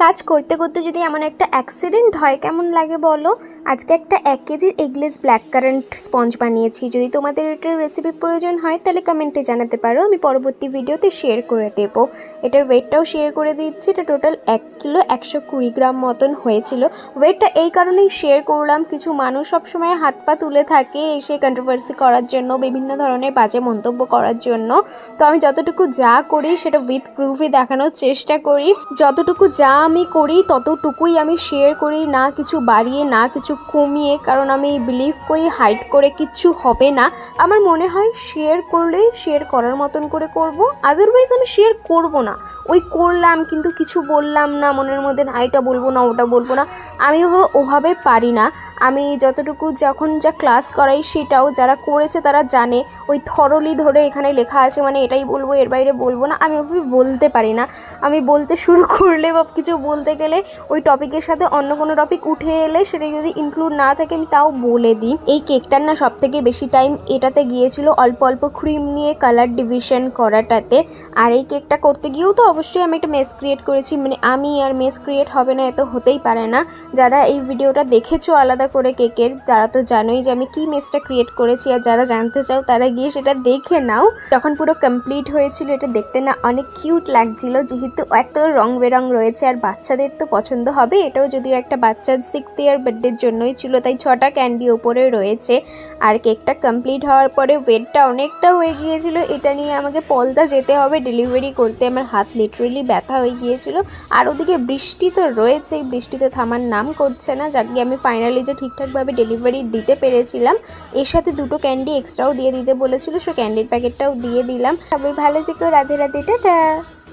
কাজ করতে করতে যদি এমন একটা অ্যাক্সিডেন্ট হয় কেমন লাগে বলো। আজকে একটা 1 কেজির এগলেস ব্ল্যাক কারেন্ট স্পঞ্জ বানিয়েছি। যদি তোমাদের এটার রেসিপি প্রয়োজন হয় তাহলে কমেন্টে জানাতে পারো, আমি পরবর্তী ভিডিওতে শেয়ার করে দেবো। এটার ওয়েটটাও শেয়ার করে দিচ্ছি। এটা টোটাল 1 কিলো 120 গ্রাম মতন হয়েছিল। ওয়েটটা এই কারণেই শেয়ার করলাম, কিছু মানুষ সবসময় হাত পা তুলে থাকে এসে কন্ট্রোভার্সি করার জন্য, বিভিন্ন ধরনের বাজে মন্তব্য করার জন্য। তো আমি যতটুকু যা করি সেটা উইথ প্রুফই দেখানোর চেষ্টা করি। যতটুকু যা আমি করি ততটুকুই আমি শেয়ার করি, না কিছু বাড়িয়ে না কিছু কমিয়ে, কারণ আমি বিলিভ করি হাইড করে কিচ্ছু হবে না। আমার মনে হয় শেয়ার করলে শেয়ার করার মতন করে করব, আদারওয়াইজ আমি শেয়ার করব না। ওই করলাম কিন্তু কিছু বললাম না, মনের মধ্যে না এটা বলবো না ওটা বলবো না, আমি ওভাবে পারি না। আমি যতটুকু যখন যা ক্লাস করাই সেটাও যারা করেছে তারা জানে, ওই থরলি ধরে এখানে লেখা আছে মানে এটাই বলবো এর বাইরে বলবো না, আমি ওভাবে বলতে পারি না। আমি বলতে শুরু করলে বা কিছু বলতে গেলে ওই টপিকের সাথে অন্য কোনো টপিক উঠে এলে সেটা যদি ইনক্লুড না থাকে আমি তাও বলে দিই। এই কেকটার না সব থেকে বেশি টাইম এটাতে গিয়েছিল অল্প অল্প ক্রিম নিয়ে কালার ডিভিশন করাটাতে। আর এই কেকটা করতে গিয়েও তো অবশ্যই আমি একটা মেস ক্রিয়েট করেছি, মানে আমি আর মেস ক্রিয়েট হবে না এত হতেই পারে না। যারা এই ভিডিওটা দেখেছো আলাদা করে কেকের তারা তো জানোই যে আমি কি মেসটা ক্রিয়েট করেছি, আর যারা জানতে চাও তারা গিয়ে সেটা দেখে নাও। যখন পুরো কমপ্লিট হয়েছিল এটা দেখতে না অনেক কিউট লাগছিল, যেহেতু এত রং বেরং রয়েছে আর বাচ্চাদের তো পছন্দ হবে। এটাও যদিও একটা বাচ্চার 6th ইয়ার বার্থডের জন্যই ছিল, তাই 6টা ক্যান্ডি ওপরে রয়েছে। আর কেকটা কমপ্লিট হওয়ার পরে ওয়েটটা অনেকটা হয়ে গিয়েছিল, এটা নিয়ে আমাকে পলতা যেতে হবে ডেলিভারি করতে। আমার হাত লিটারেলি ব্যথা হয়ে গিয়েছিল। আর ওদিকে বৃষ্টি তো রয়েছে, এই বৃষ্টি তো থামার নাম করছে না। যাকে আমি ফাইনালি যে ঠিকঠাকভাবে ডেলিভারি দিতে পেরেছিলাম, এর সাথে 2টো ক্যান্ডি এক্সট্রাও দিয়ে দিতে বলেছিল, সো ক্যান্ডির প্যাকেটটাও দিয়ে দিলাম। সবাই ভালো থেকো, রাধে রাধে, টাটা।